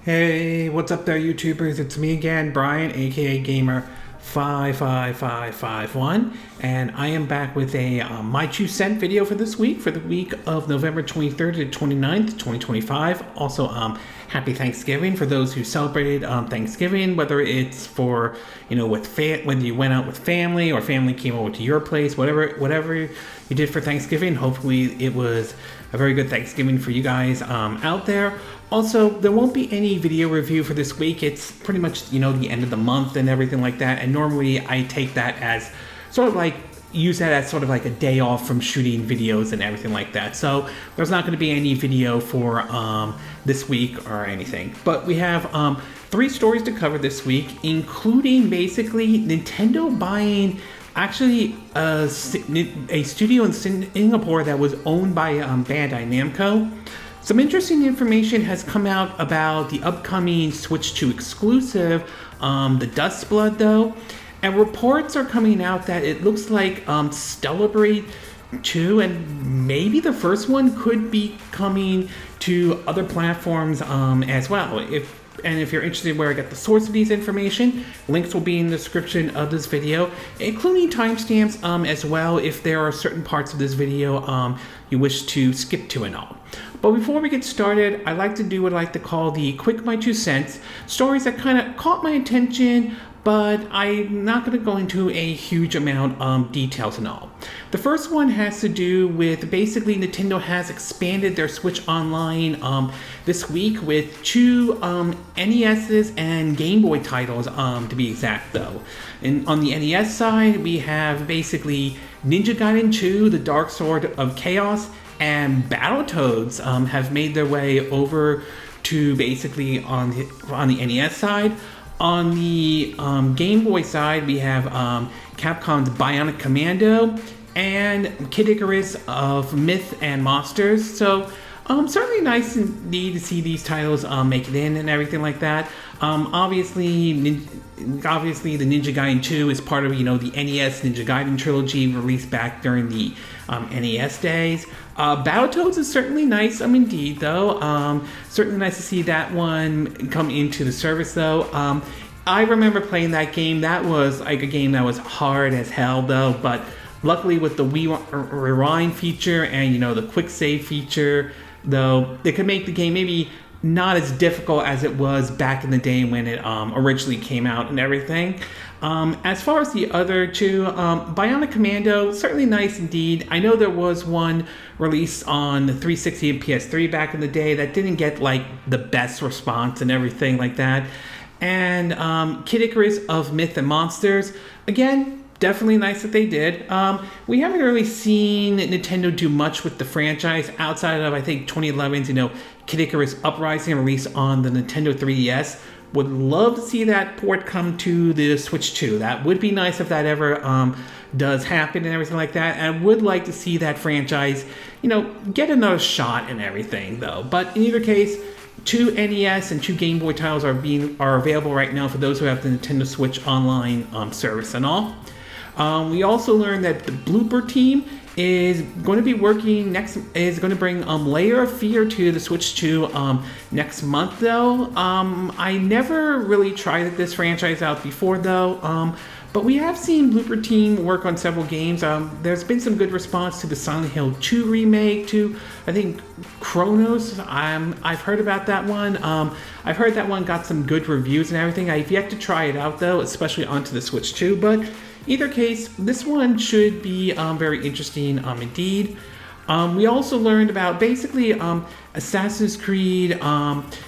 Hey, what's up there, YouTubers? It's me again, Brian, aka Gamer55551, and I am back with a My 2 Cent video for this week, for the week of November 23rd to 29th, 2025. Also, happy Thanksgiving for those who celebrated Thanksgiving, whether it's for, when you went out with family or family came over to your place, whatever you did for Thanksgiving. Hopefully, it was a very good Thanksgiving for you guys out there. Also, there won't be any video review for this week. It's pretty much, the end of the month and everything like that. And normally I take that as use that as sort of like a day off from shooting videos and everything like that. So there's not going to be any video for this week or anything. But we have 3 stories to cover this week, including basically Nintendo buying actually a studio in Singapore that was owned by Bandai Namco. Some interesting information has come out about the upcoming Switch 2 exclusive, the Duskbloods though, and reports are coming out that it looks like Celebrate 2 and maybe the first one could be coming to other platforms as well. If you're interested in where I get the source of these information, links will be in the description of this video, including timestamps as well if there are certain parts of this video you wish to skip to and all. But before we get started, I like to do what I like to call the quick My 2 cents, stories that kind of caught my attention, but I'm not going to go into a huge amount of details and all. The first one has to do with basically Nintendo has expanded their Switch Online this week with 2 NES's and Game Boy titles, to be exact though. And on the NES side, we have basically Ninja Gaiden 2, The Dark Sword of Chaos, and Battletoads have made their way over to basically on the NES side. On the Game Boy side, we have Capcom's Bionic Commando and Kid Icarus of Myth and Monsters. So certainly nice indeed to see these titles make it in and everything like that. Obviously the Ninja Gaiden 2 is part of the NES Ninja Gaiden trilogy released back during the NES days. Battletoads is certainly nice, indeed though. Certainly nice to see that one come into the service though. I remember playing that game. That was like a game that was hard as hell though, but luckily with the Wii Rewind feature and the quick save feature though, it could make the game maybe not as difficult as it was back in the day when it originally came out and everything. As far as the other 2, Bionic Commando, certainly nice indeed. I know there was one released on the 360 and PS3 back in the day that didn't get like the best response and everything like that. And Kid Icarus of Myth and Monsters, again, definitely nice that they did. We haven't really seen Nintendo do much with the franchise outside of, I think, 2011's, Kid Icarus Uprising released on the Nintendo 3DS. Would love to see that port come to the Switch 2. That would be nice if that ever does happen and everything like that. And I would like to see that franchise, get another shot and everything though. But in either case, 2 NES and 2 Game Boy titles are available right now for those who have the Nintendo Switch Online service and all. We also learned that the Blooper team is going to be working is going to bring Layer of Fear to the Switch 2 next month though. I never really tried this franchise out before though, but we have seen Blooper team work on several games. There's been some good response to the Silent Hill 2 remake, to I think Chronos. I've heard about that one. I've heard that one got some good reviews and everything. I've yet to try it out though, especially onto the Switch 2, but either case, this one should be very interesting indeed. We also learned about basically Assassin's Creed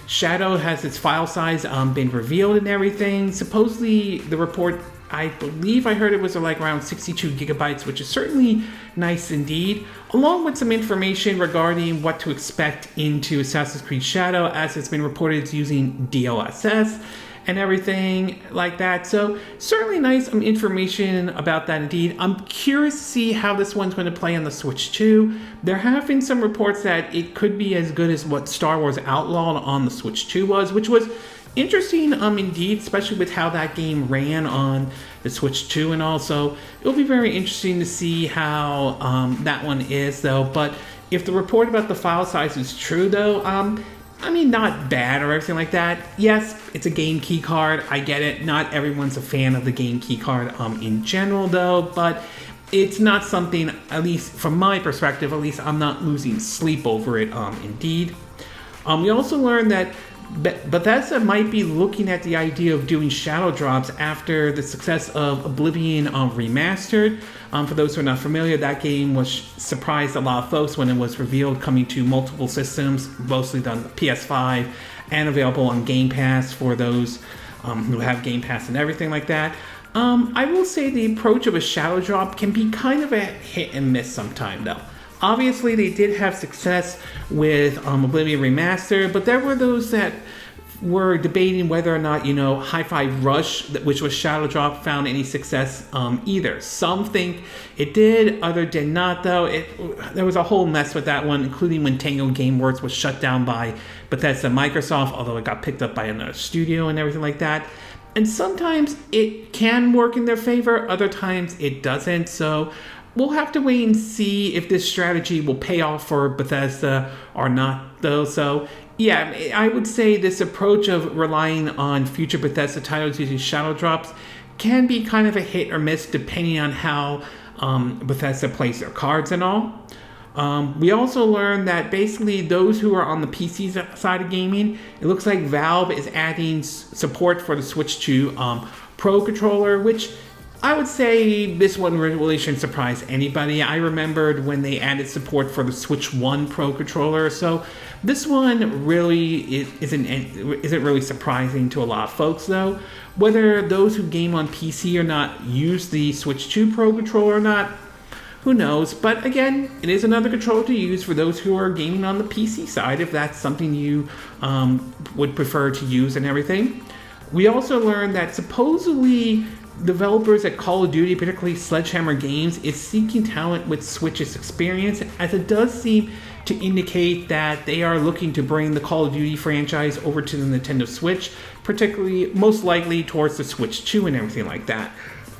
Shadow has its file size been revealed and everything. Supposedly the report, I believe I heard it was like around 62 gigabytes, which is certainly nice indeed, along with some information regarding what to expect into Assassin's Creed Shadow, as it's been reported it's using DLSS and everything like that. So certainly nice information about that indeed. I'm curious to see how this one's going to play on the Switch 2. There have been some reports that it could be as good as what Star Wars Outlawed on the Switch 2 was, which was interesting indeed, especially with how that game ran on the Switch 2 and all. So it'll be very interesting to see how that one is though. But if the report about the file size is true though, I mean, not bad or everything like that. Yes, it's a game key card. I get it. Not everyone's a fan of the game key card in general, though. But it's not something, at least from my perspective, at least I'm not losing sleep over it. Indeed. We also learned that Bethesda might be looking at the idea of doing shadow drops after the success of Oblivion Remastered. For those who are not familiar, that game was surprised a lot of folks when it was revealed, coming to multiple systems, mostly on PS5, and available on Game Pass for those who have Game Pass and everything like that. I will say the approach of a shadow drop can be kind of a hit and miss sometime, though. Obviously, they did have success with Oblivion Remastered, but there were those that were debating whether or not, Hi-Fi Rush, which was Shadow Drop, found any success either. Some think it did, others did not, though. There was a whole mess with that one, including when Tango Gameworks was shut down by Bethesda Microsoft, although it got picked up by another studio and everything like that. And sometimes it can work in their favor, other times it doesn't, so we'll have to wait and see if this strategy will pay off for Bethesda or not, though. So, yeah, I would say this approach of relying on future Bethesda titles using shadow drops can be kind of a hit or miss depending on how Bethesda plays their cards and all. We also learned that basically those who are on the PC side of gaming, it looks like Valve is adding support for the Switch 2 Pro controller, which I would say this one really shouldn't surprise anybody. I remembered when they added support for the Switch 1 Pro controller, so this one really isn't really surprising to a lot of folks, though. Whether those who game on PC or not use the Switch 2 Pro controller or not, who knows? But again, it is another controller to use for those who are gaming on the PC side, if that's something you would prefer to use and everything. We also learned that supposedly developers at Call of Duty, particularly Sledgehammer Games, is seeking talent with Switch's experience, as it does seem to indicate that they are looking to bring the Call of Duty franchise over to the Nintendo Switch, particularly, most likely, towards the Switch 2 and everything like that.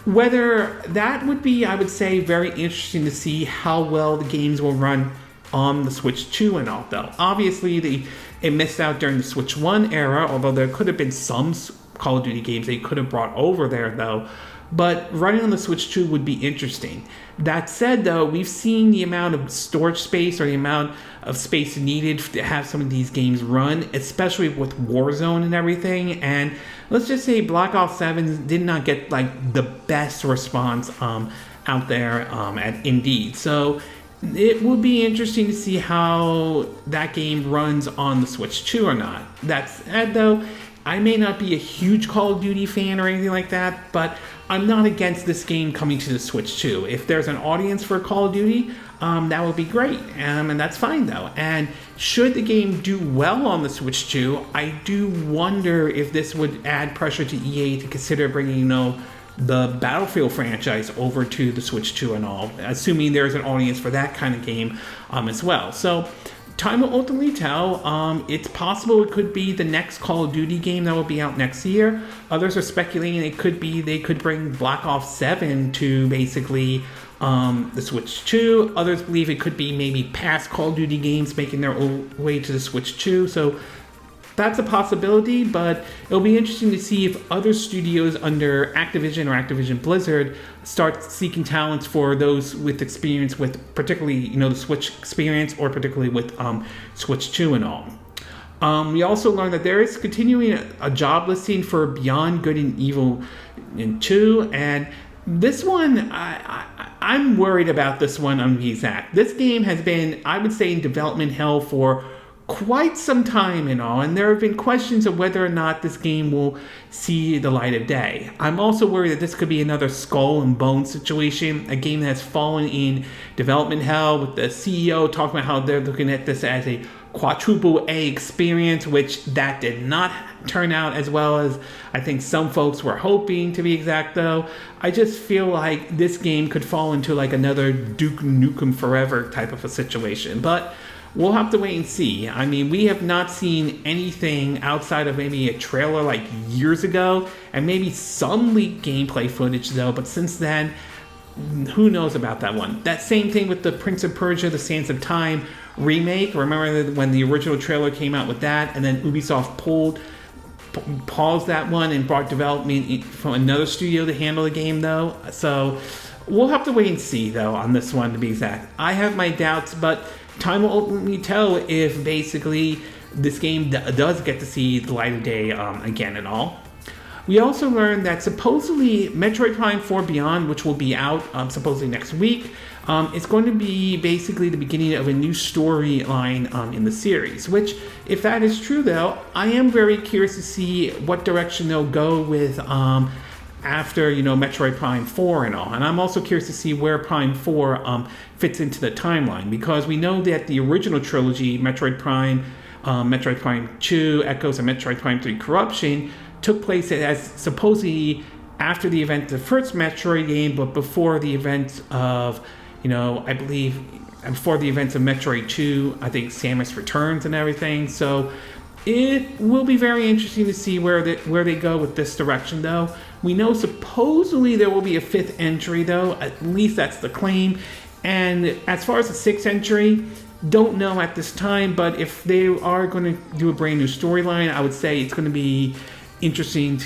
Whether that would be, I would say, very interesting to see how well the games will run on the Switch 2 and all, though. Obviously, it missed out during the Switch 1 era, although there could have been some Call of Duty games they could have brought over there, though. But running on the Switch 2 would be interesting. That said, though, we've seen the amount of storage space or the amount of space needed to have some of these games run, especially with Warzone and everything. And let's just say Black Ops 7 did not get like the best response out there at Indeed. So it would be interesting to see how that game runs on the Switch 2 or not. That said, though, I may not be a huge Call of Duty fan or anything like that, but I'm not against this game coming to the Switch 2. If there's an audience for Call of Duty, that would be great, and that's fine, though. And should the game do well on the Switch 2, I do wonder if this would add pressure to EA to consider bringing, the Battlefield franchise over to the Switch 2 and all, assuming there's an audience for that kind of game as well. So time will ultimately tell. It's possible it could be the next Call of Duty game that will be out next year. Others are speculating it could be they could bring Black Ops 7 to basically the Switch 2. Others believe it could be maybe past Call of Duty games making their way to the Switch 2. So that's a possibility, but it'll be interesting to see if other studios under Activision or Activision Blizzard start seeking talents for those with experience with particularly, the Switch experience, or particularly with Switch 2 and all. We also learned that there is continuing a job listing for Beyond Good and Evil 2, and this one, I'm worried about this one on the exact. This game has been, I would say, in development hell for quite some time and all, and there have been questions of whether or not this game will see the light of day. I'm also worried that this could be another Skull and Bones situation, a game that has fallen in development hell, with the CEO talking about how they're looking at this as a quadruple A experience, which that did not turn out as well as I think some folks were hoping, to be exact, though. I just feel like this game could fall into like another Duke Nukem Forever type of a situation, but we'll have to wait and see. I mean, we have not seen anything outside of maybe a trailer like years ago, and maybe some leaked gameplay footage, though. But since then, who knows about that one. That same thing with the Prince of Persia, The Sands of Time remake. Remember when the original trailer came out with that, and then Ubisoft paused that one and brought development from another studio to handle the game, though. So we'll have to wait and see, though, on this one, to be exact. I have my doubts, but time will ultimately tell if basically this game does get to see the light of day again and all. We also learned that supposedly Metroid Prime 4 Beyond, which will be out supposedly next week, is going to be basically the beginning of a new storyline in the series. Which, if that is true, though, I am very curious to see what direction they'll go with after, Metroid Prime 4 and all. And I'm also curious to see where Prime 4 fits into the timeline, because we know that the original trilogy, Metroid Prime 2, Echoes, and Metroid Prime 3 Corruption, took place as supposedly after the event of the first Metroid game, but before the event of, I believe, before the events of Metroid 2, I think Samus Returns and everything. So it will be very interesting to see where they go with this direction, though. We know supposedly there will be a 5th entry, though. At least that's the claim. And as far as the 6th entry, don't know at this time, but if they are going to do a brand new storyline, I would say it's going to be interesting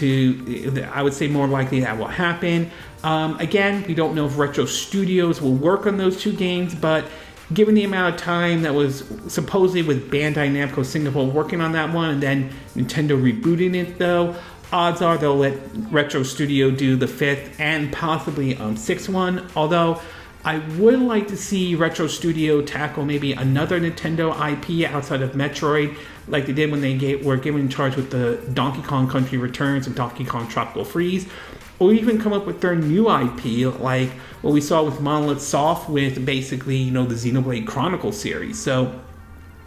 I would say more likely that will happen. Again, we don't know if Retro Studios will work on those 2 games, but given the amount of time that was supposedly with Bandai Namco Singapore working on that one, and then Nintendo rebooting it, though, odds are they'll let Retro Studio do the 5th and possibly 6th one. Although I would like to see Retro Studio tackle maybe another Nintendo IP outside of Metroid, like they did when they were given in charge with the Donkey Kong Country Returns and Donkey Kong Tropical Freeze, or even come up with their new IP, like what we saw with Monolith Soft with basically, the Xenoblade Chronicles series. So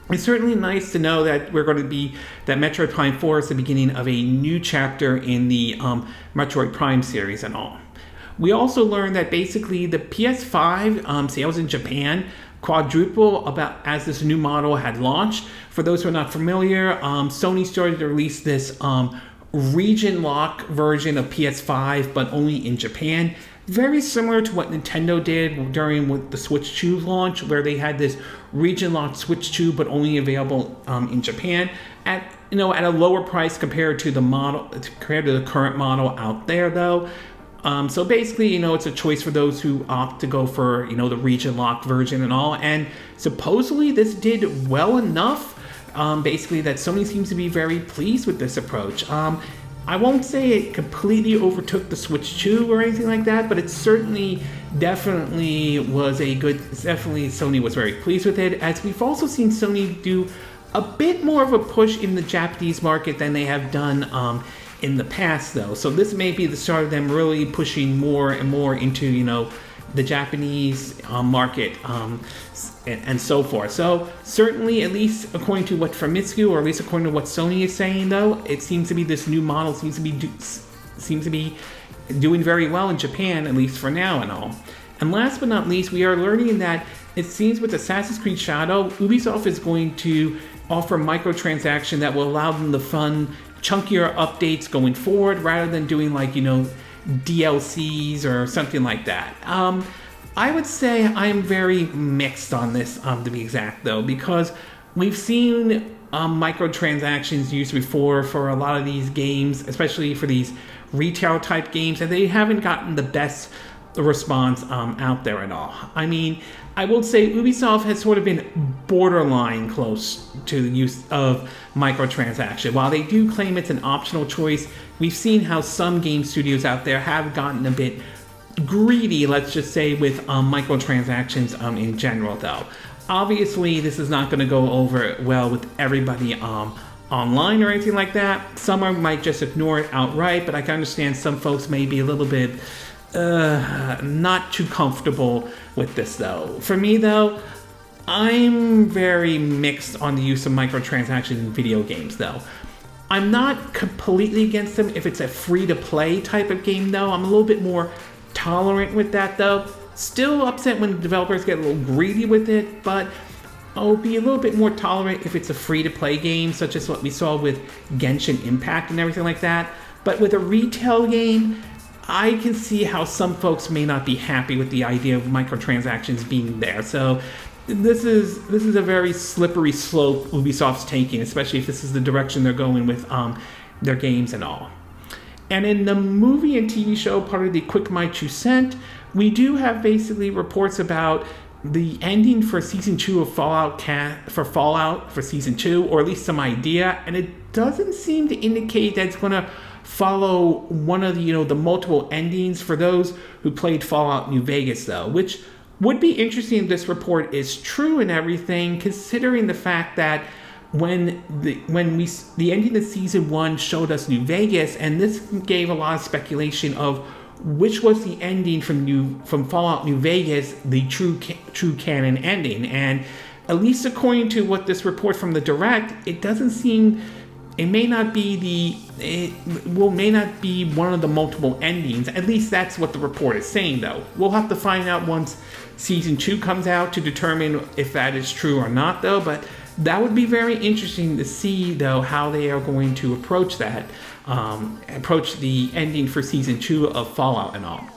it's certainly nice to know that that Metroid Prime 4 is the beginning of a new chapter in the Metroid Prime series and all. We also learned that basically the PS5 sales in Japan quadruple as this new model had launched. For those who are not familiar, Sony started to release this region lock version of PS5, but only in Japan. Very similar to what Nintendo did during the Switch 2 launch, where they had this region locked Switch 2, but only available in Japan at a lower price compared to the current model out there, though. So basically, it's a choice for those who opt to go for, the region locked version and all. And supposedly this did well enough, basically, that Sony seems to be very pleased with this approach. I won't say it completely overtook the Switch 2 or anything like that, but it definitely Sony was very pleased with it, as we've also seen Sony do a bit more of a push in the Japanese market than they have done in the past, though. So this may be the start of them really pushing more and more into, the Japanese market and so forth. So certainly, at least according to what Famitsu, or at least according to what Sony is saying, though, it seems to be this new model seems to be doing very well in Japan, at least for now and all. And last but not least, we are learning that it seems with Assassin's Creed Shadow, Ubisoft is going to offer microtransaction that will allow them to fund chunkier updates going forward, rather than doing DLCs or something like that. I would say I'm very mixed on this, to be exact, though, because we've seen microtransactions used before for a lot of these games, especially for these retail type games, and they haven't gotten the best response out there at all. I mean, I will say Ubisoft has sort of been borderline close to the use of microtransaction. While they do claim it's an optional choice, we've seen how some game studios out there have gotten a bit greedy, let's just say, with microtransactions in general, though. Obviously, this is not going to go over well with everybody online or anything like that. Some might just ignore it outright, but I can understand some folks may be a little bit not too comfortable with this, though. For me, though, I'm very mixed on the use of microtransactions in video games, though. I'm not completely against them if it's a free-to-play type of game, though. I'm a little bit more tolerant with that, though. Still upset when developers get a little greedy with it, but I'll be a little bit more tolerant if it's a free-to-play game, such as what we saw with Genshin Impact and everything like that. But with a retail game, I can see how some folks may not be happy with the idea of microtransactions being there. So this is a very slippery slope Ubisoft's taking, especially if this is the direction they're going with their games and all. And in the movie and TV show part of the Quick My Two Cent, we do have basically reports about the ending for season 2 of Fallout for season 2, or at least some idea, and it doesn't seem to indicate that it's going to follow one of the the multiple endings for those who played Fallout New Vegas, though, which would be interesting if this report is true and everything, considering the fact that when the ending of season 1 showed us New Vegas, and this gave a lot of speculation of which was the ending from Fallout New Vegas, the true canon ending. And at least according to what this report from the Direct, it doesn't seem, it may not be one of the multiple endings. At least that's what the report is saying, though. We'll have to find out once season 2 comes out to determine if that is true or not, though. But that would be very interesting to see, though, how they are going to approach that. Approach the ending for season 2 of Fallout and all.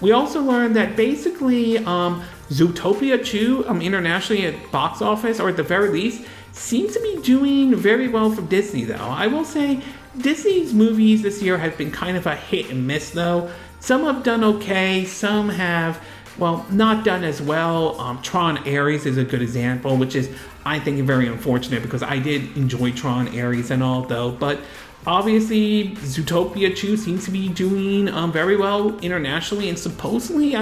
We also learned that basically Zootopia 2 internationally at box office, or at the very least, seems to be doing very well for Disney, though. I will say Disney's movies this year have been kind of a hit and miss, though. Some have done okay, some have, well, not done as well. Tron Ares is a good example, which is, I think, very unfortunate because I did enjoy Tron Ares and all, though. But obviously, Zootopia 2 seems to be doing very well internationally and supposedly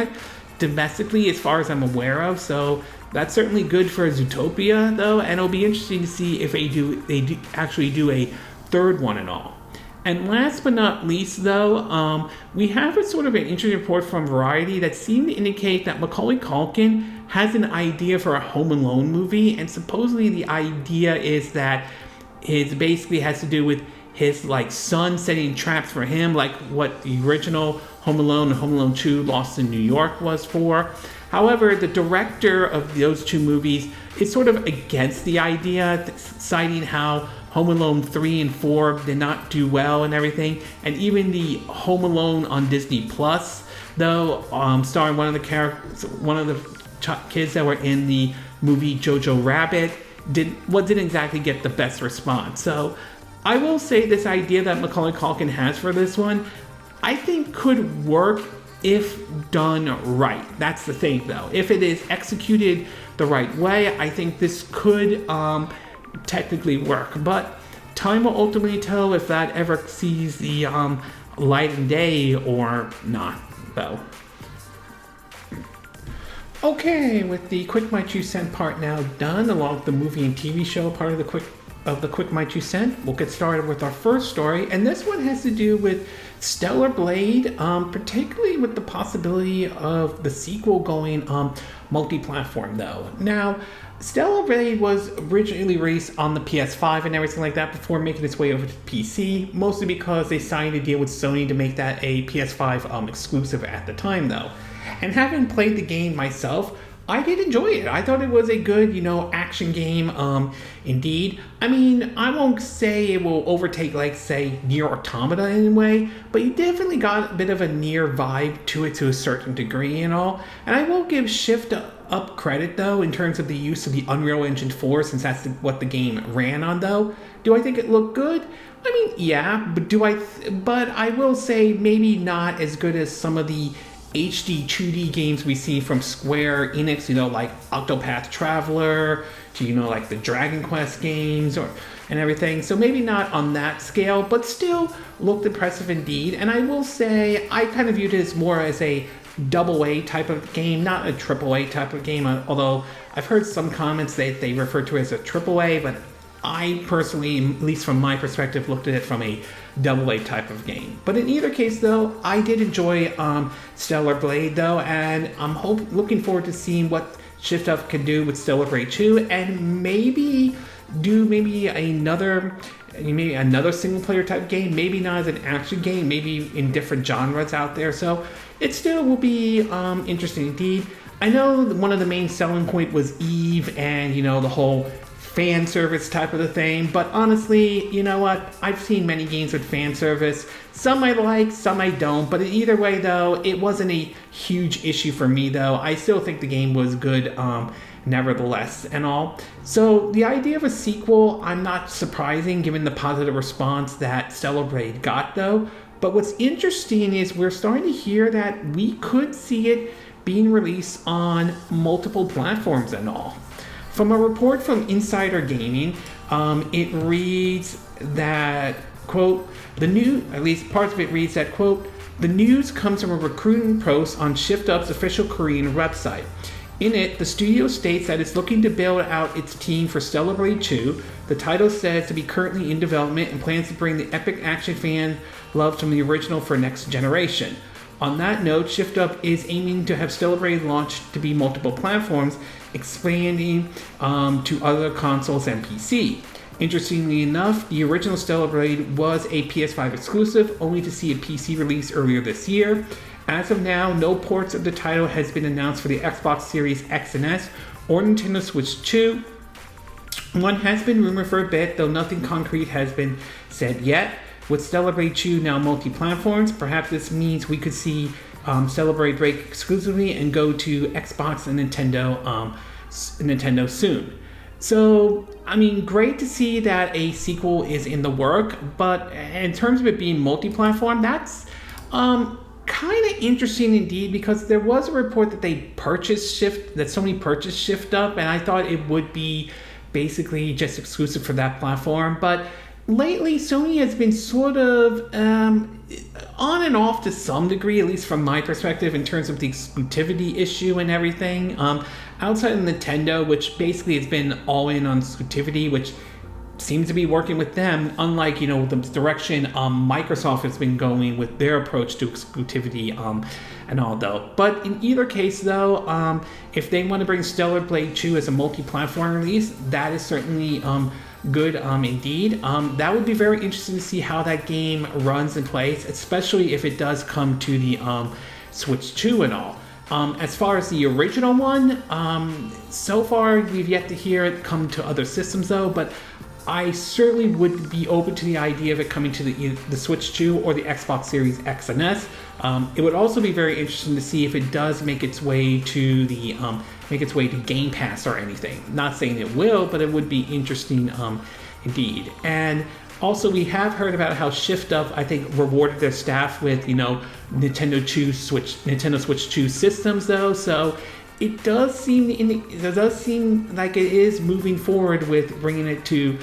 domestically, as far as I'm aware of. So that's certainly good for Zootopia, though, and it'll be interesting to see if they do actually do a third one and all. And last but not least, though, we have a sort of an interesting report from Variety that seemed to indicate that Macaulay Culkin has an idea for a Home Alone movie, and supposedly the idea is that it basically has to do with his son setting traps for him, like what the original Home Alone and Home Alone 2 Lost in New York was for. However, the director of those two movies is sort of against the idea, citing how Home Alone 3 and 4 did not do well and everything. And even the Home Alone on Disney Plus, though, starring one of the kids that were in the movie Jojo Rabbit, didn't exactly get the best response. So I will say this idea that Macaulay Culkin has for this one, I think could work if done right. That's the thing, though. If it is executed the right way, I think this could technically work. But time will ultimately tell if that ever sees the light of day or not, though. Okay, with the Quick My Two Cent part now done, along with the movie and TV show part of the Quick My Two Cent, we'll get started with our first story, and this one has to do with Stellar Blade, particularly with the possibility of the sequel going multi-platform, though. Now, Stellar Blade was originally released on the PS5 and everything like that before making its way over to PC, mostly because they signed a deal with Sony to make that a PS5 exclusive at the time, though. And having played the game myself, I did enjoy it. I thought it was a good, action game, indeed. I mean, I won't say it will overtake, say, Nier Automata in a way, but you definitely got a bit of a Nier vibe to it to a certain degree and all. And I will give Shift up credit, though, in terms of the use of the Unreal Engine 4, since that's what the game ran on, though. Do I think it looked good? I mean, yeah, but I will say maybe not as good as some of the HD 2D games we see from Square Enix, like Octopath Traveler, to, like the Dragon Quest games and everything. So maybe not on that scale, but still looked impressive indeed. And I will say I kind of viewed it as more as a AA type of game, not a AAA type of game, although I've heard some comments that they refer to it as a AAA, but I personally, at least from my perspective, looked at it from a AA type of game. But in either case, though, I did enjoy Stellar Blade, though, and I'm looking forward to seeing what Shift Up can do with Stellar Blade 2, and maybe do another single player type game, maybe not as an action game, maybe in different genres out there. So it still will be interesting indeed. I know one of the main selling point was Eve and the whole fan service type of a thing. But honestly, you know what? I've seen many games with fan service. Some I like, some I don't. But either way, though, it wasn't a huge issue for me, though. I still think the game was good, nevertheless, and all. So the idea of a sequel, I'm not surprising given the positive response that Stellar Blade got, though. But what's interesting is we're starting to hear that we could see it being released on multiple platforms and all. From a report from Insider Gaming, it reads that, quote, at least parts of it reads that, quote, the news comes from a recruiting post on ShiftUp's official Korean website. In it, the studio states that it's looking to build out its team for Stellar Blade 2. The title says to be currently in development and plans to bring the epic action fan love from the original for next generation. On that note, ShiftUp is aiming to have Stellar Blade launched to be multiple platforms, expanding to other consoles and PC. Interestingly enough, the original Stellar Blade was a PS5 exclusive, only to see a PC release earlier this year. As of now, no ports of the title has been announced for the Xbox Series X and S or Nintendo Switch 2. One has been rumored for a bit, though nothing concrete has been said yet. With Stellar Blade 2 now multi-platforms, perhaps this means we could see Stellar Blade break exclusively and go to Xbox and Nintendo soon. So, I mean, great to see that a sequel is in the work, but in terms of it being multi-platform, that's kind of interesting indeed, because there was a report that Sony purchased ShiftUp, and I thought it would be basically just exclusive for that platform. But lately, Sony has been sort of on and off to some degree, at least from my perspective, in terms of the exclusivity issue and everything. Outside of Nintendo, which basically has been all in on exclusivity, which seems to be working with them, unlike, the direction Microsoft has been going with their approach to exclusivity and all, though. But in either case, though, if they want to bring Stellar Blade 2 as a multi-platform release, that is certainly good indeed. That would be very interesting to see how that game runs and plays, especially if it does come to the Switch 2 and all. As far as the original one, so far we've yet to hear it come to other systems, though, but I certainly would be open to the idea of it coming to the Switch 2 or the Xbox Series X and S. It would also be very interesting to see if it does make its way to Game Pass or anything. Not saying it will, but it would be interesting indeed. And also, we have heard about how ShiftUp, I think, rewarded their staff with Nintendo Switch 2 systems, though. So it does seem like it is moving forward with bringing it to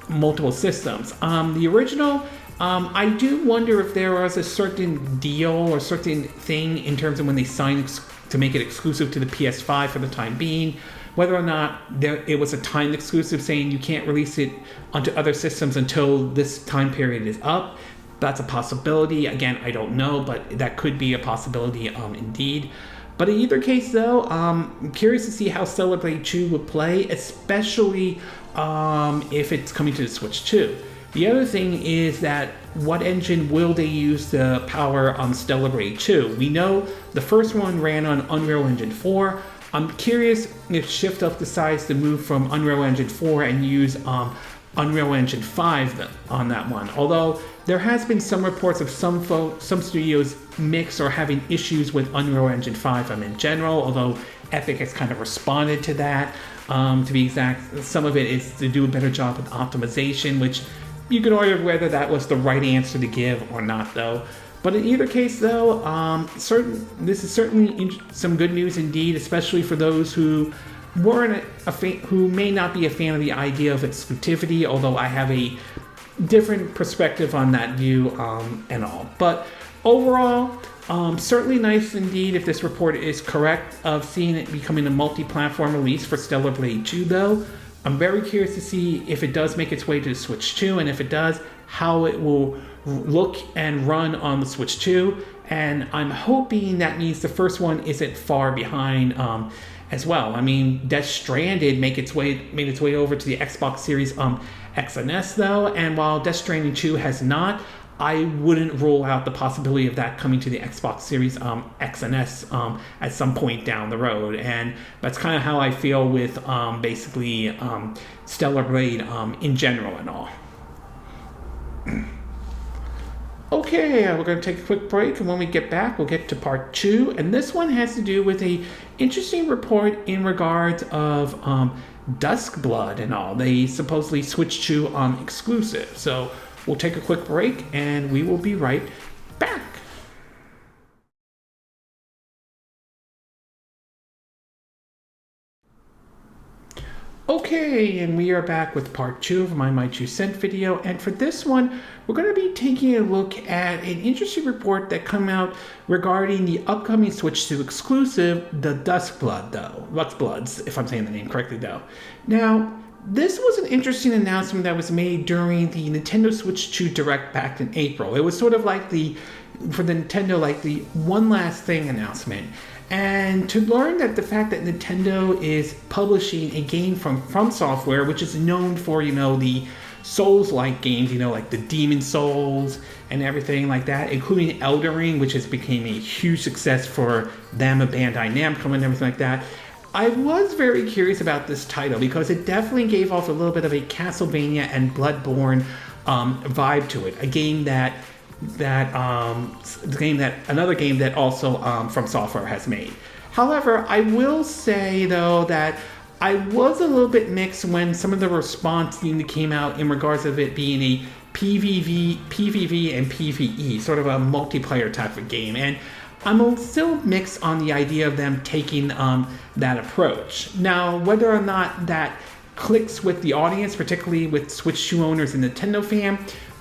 multiple systems. The original, I do wonder if there was a certain deal or certain thing in terms of when they signed to make it exclusive to the PS5 for the time being, whether or not it was a timed exclusive saying you can't release it onto other systems until this time period is up. That's a possibility. Again, I don't know, but that could be a possibility indeed. But in either case, though, I'm curious to see how Stellar Blade 2 would play, especially if it's coming to the Switch 2. The other thing is that what engine will they use to power Stellar Blade 2? We know the first one ran on Unreal Engine 4. I'm curious if ShiftUp decides to move from Unreal Engine 4 and use Unreal Engine 5 on that one. Although there has been some reports of some studios mix or having issues with Unreal Engine 5 in general, although Epic has kind of responded to that. To be exact, some of it is to do a better job with optimization, which you can argue whether that was the right answer to give or not, though. But in either case, though, this is certainly some good news indeed, especially for those who who may not be a fan of the idea of exclusivity, although I have a different perspective on that view and all. But overall, certainly nice indeed if this report is correct of seeing it becoming a multi-platform release for Stellar Blade 2, though. I'm very curious to see if it does make its way to the Switch 2, and if it does, how it will look and run on the Switch 2. And I'm hoping that means the first one isn't far behind as well. I mean, Death Stranded made its way over to the Xbox Series X and S, though, and while Death Stranding 2 has not, I wouldn't rule out the possibility of that coming to the Xbox Series X and S at some point down the road. And that's kind of how I feel with basically Stellar Blade in general and all. Okay, we're going to take a quick break, and when we get back, we'll get to part 2. And this one has to do with a interesting report in regards of Duskblood and all. They supposedly switched to exclusive. So we'll take a quick break, and we will be right back. Okay, and we are back with part 2 of my 2 cent video, and for this one, we're going to be taking a look at an interesting report that came out regarding the upcoming switch to exclusive, the Duskbloods, if I'm saying the name correctly though. Now, this was an interesting announcement that was made during the Nintendo Switch 2 Direct back in April. It was sort of like for the Nintendo, like the one last thing announcement. And to learn that the fact that Nintendo is publishing a game from Software, which is known for, the Souls-like games, like the Demon Souls and everything like that, including Elden Ring, which has become a huge success for them, a Bandai Namco and everything like that. I was very curious about this title because it definitely gave off a little bit of a Castlevania and Bloodborne vibe to it. Another game that also From Software has made. However, I will say though that I was a little bit mixed when some of the response came out in regards of it being a PvV and PvE, sort of a multiplayer type of game, and I'm still mixed on the idea of them taking that approach. Now, whether or not that clicks with the audience, particularly with Switch 2 owners and Nintendo fan,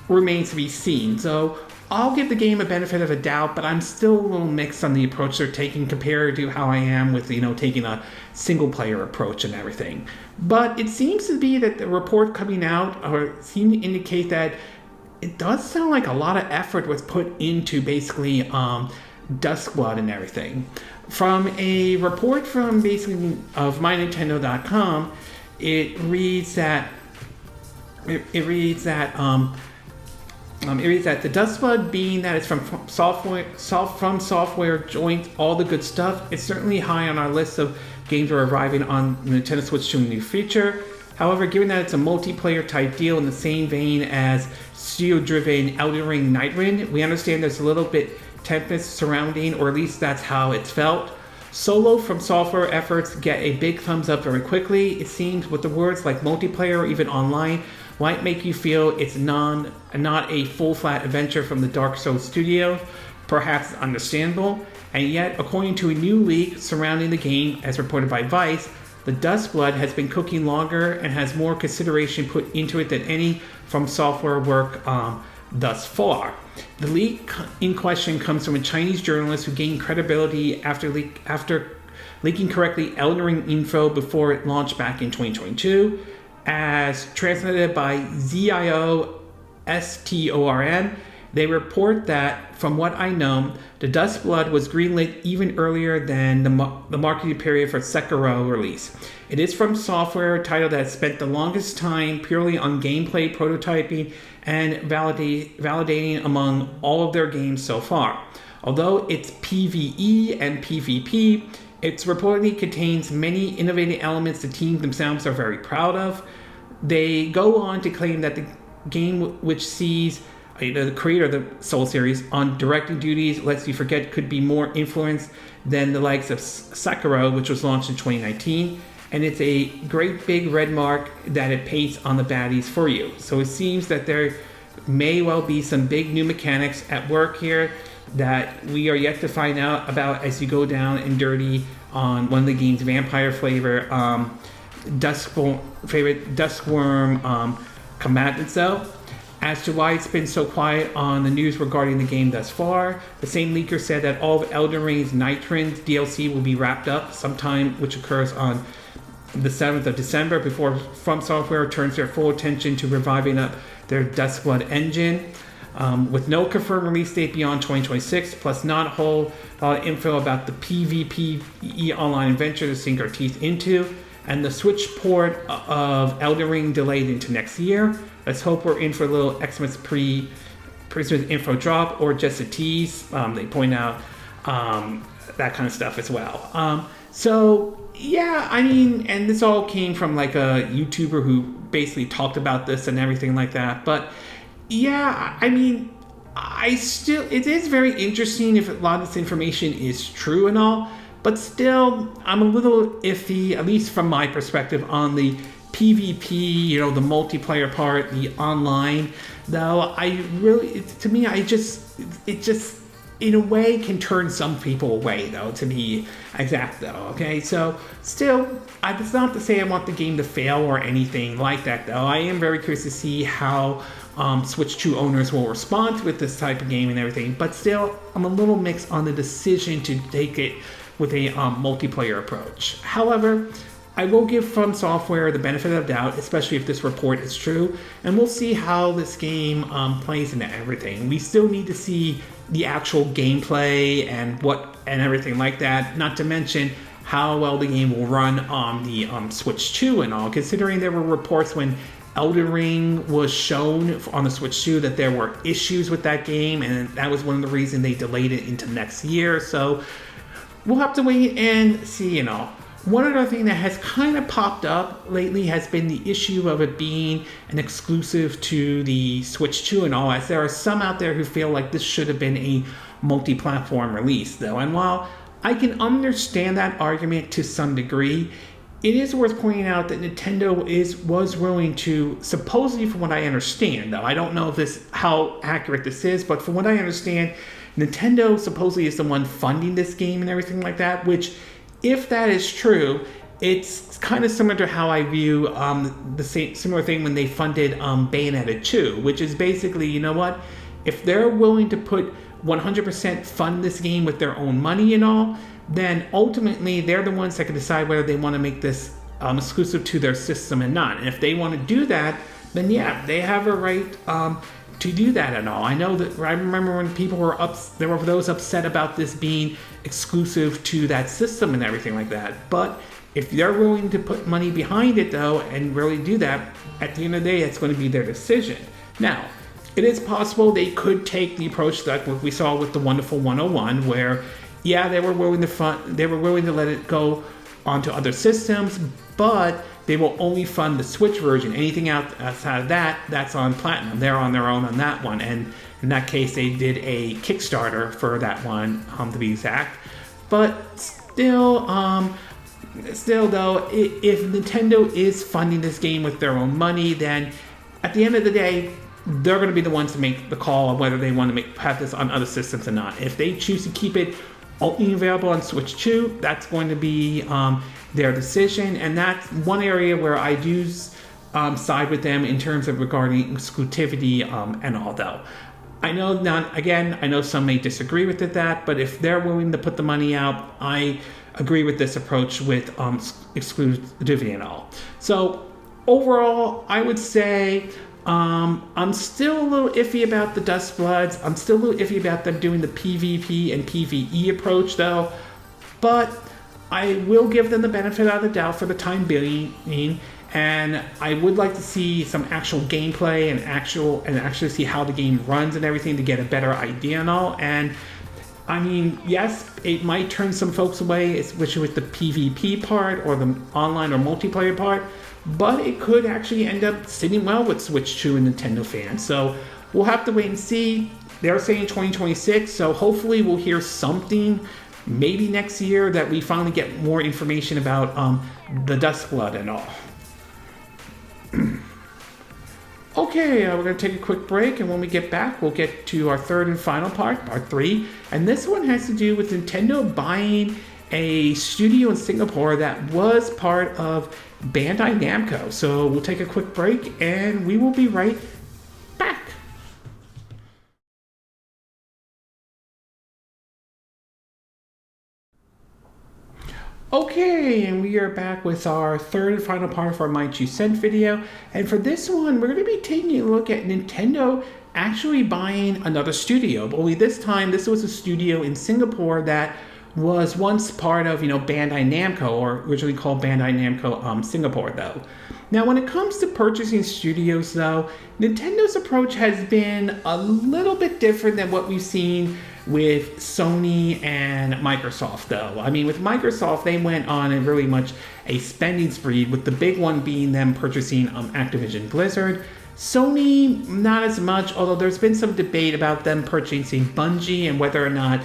remains to be seen. So I'll give the game a benefit of a doubt, but I'm still a little mixed on the approach they're taking compared to how I am with, taking a single player approach and everything. But it seems to be that the report coming out seemed to indicate that it does sound like a lot of effort was put into basically Duskblood and everything. From a report from basically of mynintendo.com, it reads that the Duskblood, being that it's from software joint, all the good stuff, it's certainly high on our list of games that are arriving on Nintendo Switch 2 in the near future. However, given that it's a multiplayer type deal in the same vein as studio-driven Elden Ring Nightwind, we understand there's a little bit tempest surrounding, or at least that's how it's felt. Solow from Software efforts get a big thumbs up very quickly. It seems with the words like multiplayer or even online might make you feel it's not a full-flat adventure from the Aulx Studio. Perhaps understandable. And yet, according to a new leak surrounding the game, as reported by Vice, the Duskblood has been cooking longer and has more consideration put into it than any From Software work thus far. The leak in question comes from a Chinese journalist who gained credibility after leaking correctly Elden Ring info before it launched back in 2022. As translated by ZIOSTORN, they report that, from what I know, the Duskblood was greenlit even earlier than the marketing period for Sekiro release. It is From Software, a title that spent the longest time purely on gameplay prototyping and validating among all of their games so far. Although it's PvE and PvP, it reportedly contains many innovative elements the team themselves are very proud of. They go on to claim that the game, which sees the creator of the Soul series on directing duties, lets you forget could be more influenced than the likes of Sekiro, which was launched in 2019. And it's a great big red mark that it paints on the baddies for you. So it seems that there may well be some big new mechanics at work here that we are yet to find out about as you go down and dirty on one of the game's vampire flavor Duskworm combatant cell. As to why it's been so quiet on the news regarding the game thus far, the same leaker said that all of Elden Ring's Nightwind DLC will be wrapped up sometime, which occurs on the 7th of December, before From Software turns their full attention to reviving up their Duskblood engine. With no confirmed release date beyond 2026, plus not a whole lot of info about the PvPvE online adventure to sink our teeth into, and the Switch port of Elden Ring delayed into next year. Let's hope we're in for a little Xmas presume it's info drop or just a tease. They point out that kind of stuff as well. So yeah, I mean, and this all came from like a YouTuber who basically talked about this and everything like that. But yeah, I mean, it is very interesting if a lot of this information is true and all, but still, I'm a little iffy, at least from my perspective, on the PvP, you know, the multiplayer part, the online. Though it just in a way can turn some people away, though, to be exact, though. Okay, so still, it's not to say I want the game to fail or anything like that, though. I am very curious to see how Switch 2 owners will respond with this type of game and everything, but still, I'm a little mixed on the decision to take it with a multiplayer approach. However, I will give From Software the benefit of the doubt, especially if this report is true, and we'll see how this game plays into everything. We still need to see the actual gameplay and everything like that, not to mention how well the game will run on the Switch 2 and all, considering there were reports when Elden Ring was shown on the Switch 2 that there were issues with that game, and that was one of the reasons they delayed it into next year. So we'll have to wait and see, you know. One other thing that has kind of popped up lately has been the issue of it being an exclusive to the Switch 2 and all, as there are some out there who feel like this should have been a multi-platform release, though. And while I can understand that argument to some degree, it is worth pointing out that Nintendo was willing to, supposedly from what I understand, though, I don't know if how accurate this is, but from what I understand, Nintendo supposedly is the one funding this game and everything like that, which, if that is true, it's kind of similar to how I view similar thing when they funded Bayonetta 2, which is basically, you know what, if they're willing to put 100% fund this game with their own money and all, then ultimately they're the ones that can decide whether they want to make this exclusive to their system and not. And if they want to do that, then yeah, they have a right to do that and all. I know that I remember when people were there were those upset about this being exclusive to that system and everything like that. But if they're willing to put money behind it, though, and really do that, at the end of the day, it's going to be their decision. Now, it is possible they could take the approach that we saw with the Wonderful 101, where, yeah, they were willing to let it go onto other systems, but they will only fund the Switch version. Anything outside of that, that's on Platinum. They're on their own on that one. And in that case, they did a Kickstarter for that one, to be exact. But still though, if Nintendo is funding this game with their own money, then at the end of the day, they're going to be the ones to make the call on whether they want to have this on other systems or not. If they choose to keep it only available on Switch 2, that's going to be their decision, and that's one area where I do side with them in terms of regarding exclusivity and all, though. I know some may disagree with that, but if they're willing to put the money out, I agree with this approach with exclusivity and all. So overall, I would say I'm still a little iffy about the Duskbloods. I'm still a little iffy about them doing the PvP and PvE approach, though. But I will give them the benefit of the doubt for the time being, and I would like to see some actual gameplay and actually see how the game runs and everything to get a better idea and all. And I mean, yes, it might turn some folks away, especially with the PvP part or the online or multiplayer part, but it could actually end up sitting well with Switch 2 and Nintendo fans. So we'll have to wait and see. They're saying 2026, so hopefully we'll hear something maybe next year that we finally get more information about the Duskblood and all. Okay, we're going to take a quick break, and when we get back, we'll get to our third and final part 3. And this one has to do with Nintendo buying a studio in Singapore that was part of Bandai Namco. So we'll take a quick break, and we will be right back. Okay, and we are back with our third and final part of our My 2 Cent video. And for this one, we're going to be taking a look at Nintendo actually buying another studio. But only this time, this was a studio in Singapore that was once part of, Bandai Namco, or originally called Bandai Namco Singapore, though. Now, when it comes to purchasing studios, though, Nintendo's approach has been a little bit different than what we've seen with Sony and Microsoft, though. I mean, with Microsoft, they went on a really much a spending spree, with the big one being them purchasing Activision Blizzard. Sony, not as much, although there's been some debate about them purchasing Bungie and whether or not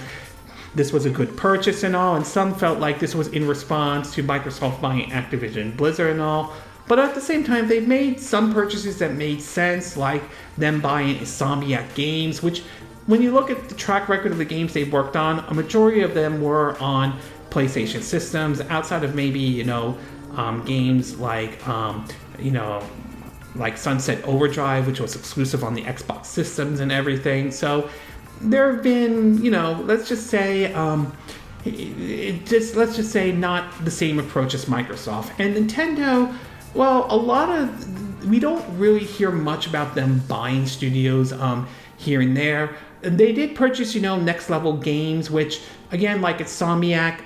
this was a good purchase and all, and some felt like this was in response to Microsoft buying Activision Blizzard and all. But at the same time, they've made some purchases that made sense, like them buying Insomniac Games, which, when you look at the track record of the games they've worked on, a majority of them were on PlayStation systems, outside of maybe, games like, like Sunset Overdrive, which was exclusive on the Xbox systems and everything. So there have been, let's just say, not the same approach as Microsoft. And Nintendo, well, we don't really hear much about them buying studios here and there. They did purchase, Next Level Games, which, again, like Insomniac,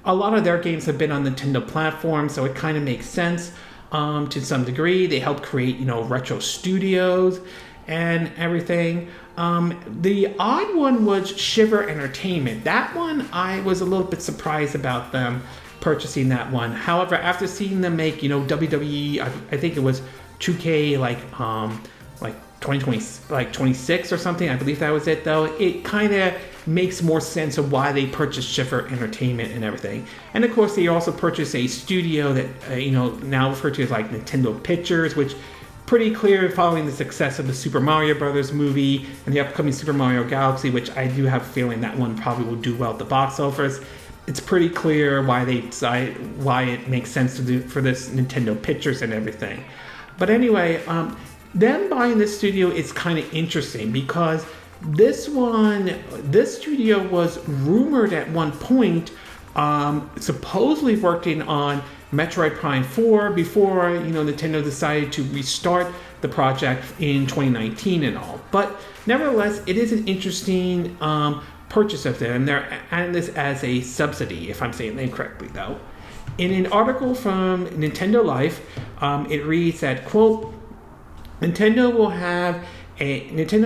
a lot of their games have been on Nintendo platforms, so it kind of makes sense to some degree. They helped create, Retro Studios and everything. The odd one was Shiver Entertainment. That one, I was a little bit surprised about them purchasing that one. However, after seeing them make, WWE, I think it was 2K, like 2020, like 26 or something. I believe that was it, though. It kind of makes more sense of why they purchased Shiver Entertainment and everything. And of course, they also purchased a studio that now referred to as like Nintendo Pictures, which pretty clear following the success of the Super Mario Brothers movie and the upcoming Super Mario Galaxy, which I do have a feeling that one probably will do well at the box office. It's pretty clear why they decide why it makes sense to do for this Nintendo Pictures and everything. But anyway, them buying this studio is kind of interesting because this studio was rumored at one point, supposedly working on Metroid Prime 4 before Nintendo decided to restart the project in 2019 and all. But nevertheless, it is an interesting purchase of them, and they're adding this as a subsidy, if I'm saying that correctly, though. In an article from Nintendo Life, it reads that, quote, Nintendo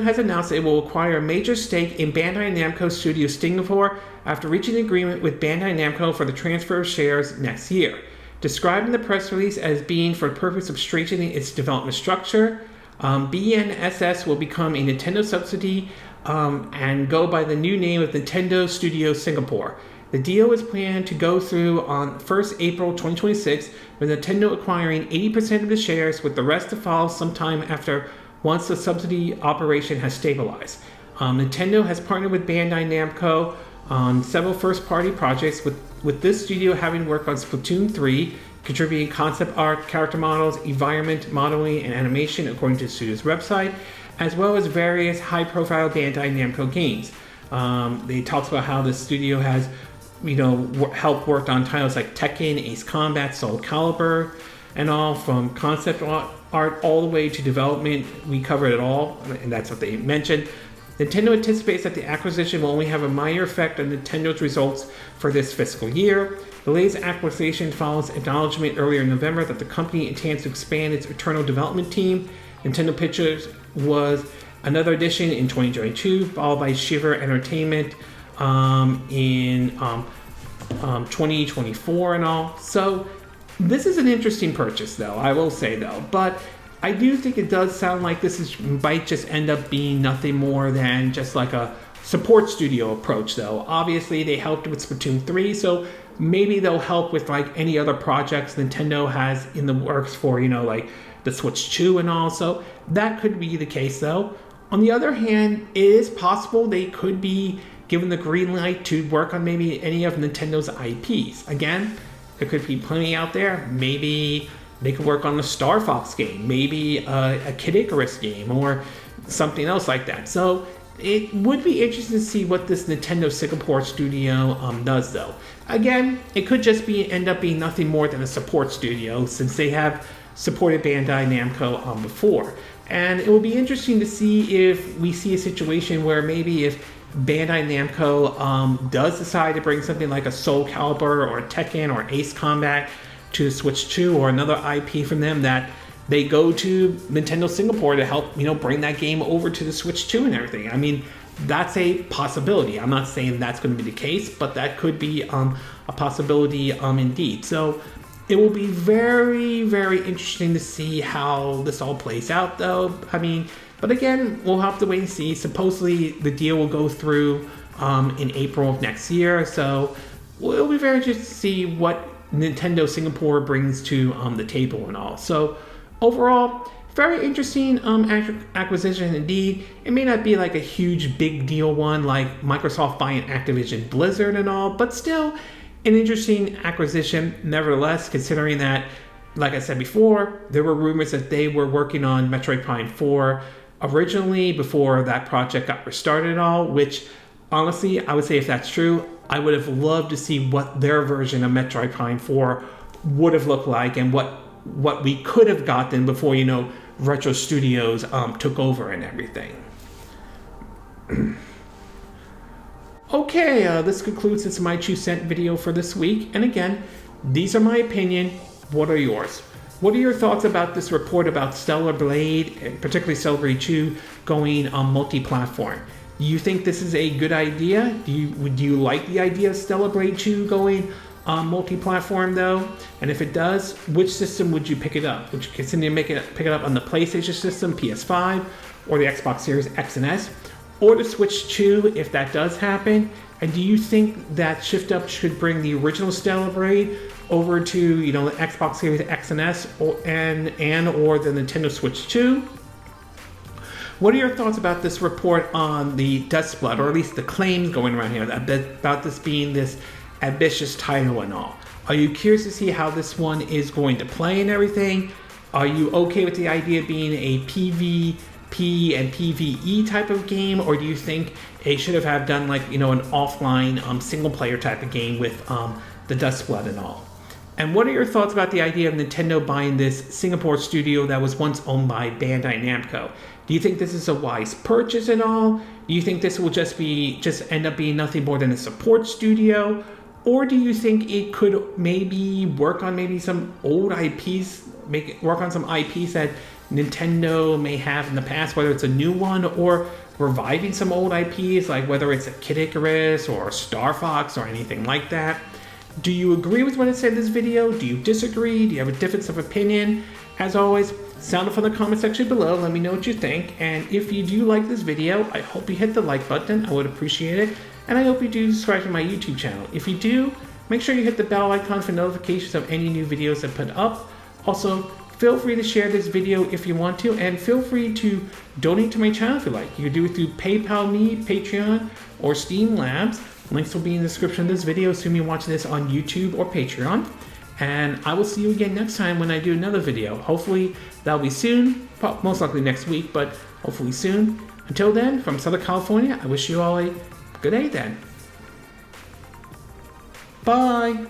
has announced it will acquire a major stake in Bandai Namco Studio Singapore after reaching an agreement with Bandai Namco for the transfer of shares next year. Described in the press release as being for the purpose of strengthening its development structure, BNSS will become a Nintendo subsidiary and go by the new name of Nintendo Studio Singapore. The deal is planned to go through on 1st April 2026, with Nintendo acquiring 80% of the shares, with the rest to follow sometime after once the subsidy operation has stabilized. Nintendo has partnered with Bandai Namco on several first-party projects, with this studio having worked on Splatoon 3, contributing concept art, character models, environment modeling, and animation according to the studio's website, as well as various high-profile Bandai Namco games. They talked about how the studio has, helped work on titles like Tekken, Ace Combat, Soul Calibur, and all, from concept art all the way to development. We covered it all, and that's what they mentioned. Nintendo anticipates that the acquisition will only have a minor effect on Nintendo's results for this fiscal year. The latest acquisition follows acknowledgement earlier in November that the company intends to expand its internal development team. Nintendo Pictures was another addition in 2022, followed by Shiver Entertainment in 2024 and all. So this is an interesting purchase, though, I will say, though. But I do think it does sound like might just end up being nothing more than just like a support studio approach, though. Obviously, they helped with Splatoon 3, so maybe they'll help with like any other projects Nintendo has in the works for, like the Switch 2 and all. So that could be the case, though. On the other hand, it is possible they could be given the green light to work on maybe any of Nintendo's IPs. Again, there could be plenty out there. Maybe they could work on a Star Fox game, maybe a Kid Icarus game, or something else like that. So it would be interesting to see what this Nintendo Singapore studio does, though. Again, it could just end up being nothing more than a support studio, since they have supported Bandai Namco before. And it will be interesting to see if we see a situation where maybe if Bandai Namco does decide to bring something like a Soul Calibur or a Tekken or Ace Combat to Switch 2 or another IP from them, that they go to Nintendo Singapore to help, bring that game over to the Switch 2 and everything. I mean, that's a possibility. I'm not saying that's going to be the case, but that could be a possibility indeed. So it will be very, very interesting to see how this all plays out, though. I mean, but again, we'll have to wait and see. Supposedly, the deal will go through in April of next year. So it'll be very interesting to see what Nintendo Singapore brings to the table and all. So overall, very interesting acquisition indeed. It may not be like a huge big deal one like Microsoft buying Activision Blizzard and all, but still an interesting acquisition nevertheless, considering that, like I said before, there were rumors that they were working on Metroid Prime 4 originally before that project got restarted and all, which honestly, I would say if that's true, I would have loved to see what their version of Metroid Prime 4 would have looked like and what we could have gotten before, Retro Studios took over and everything. Okay, this concludes this My 2 Cent video for this week. And again, these are my opinion. What are yours? What are your thoughts about this report about Stellar Blade, and particularly Stellar Blade 2, going on multi-platform? Do you think this is a good idea? Do you like the idea of Stellar Blade 2 going multi-platform though? And if it does, which system would you pick it up? Would you consider pick it up on the PlayStation system, PS5, or the Xbox Series X and S, or the Switch 2 if that does happen? And do you think that shift up should bring the original Stellar Blade over to the Xbox Series X and S or the Nintendo Switch 2? What are your thoughts about this report on the Duskbloods, or at least the claims going around here about this being this ambitious title and all? Are you curious to see how this one is going to play and everything? Are you okay with the idea of being a PvP and PvE type of game, or do you think it should have done like an offline single player type of game with the Duskbloods and all? And what are your thoughts about the idea of Nintendo buying this Singapore studio that was once owned by Bandai Namco? Do you think this is a wise purchase at all? Do you think this will just end up being nothing more than a support studio? Or do you think it could maybe work on some old IPs, work on some IPs that Nintendo may have in the past, whether it's a new one or reviving some old IPs, like whether it's a Kid Icarus or Star Fox or anything like that? Do you agree with what I said in this video? Do you disagree? Do you have a difference of opinion? As always, sound off in the comment section below. Let me know what you think. And if you do like this video, I hope you hit the like button. I would appreciate it. And I hope you do subscribe to my YouTube channel. If you do, make sure you hit the bell icon for notifications of any new videos I put up. Also, feel free to share this video if you want to, and feel free to donate to my channel if you like. You can do it through PayPal Me, Patreon, or Steam Labs. Links will be in the description of this video, assuming you're watching this on YouTube or Patreon. And I will see you again next time when I do another video. Hopefully that'll be soon, most likely next week, but hopefully soon. Until then, from Southern California, I wish you all a good day then. Bye!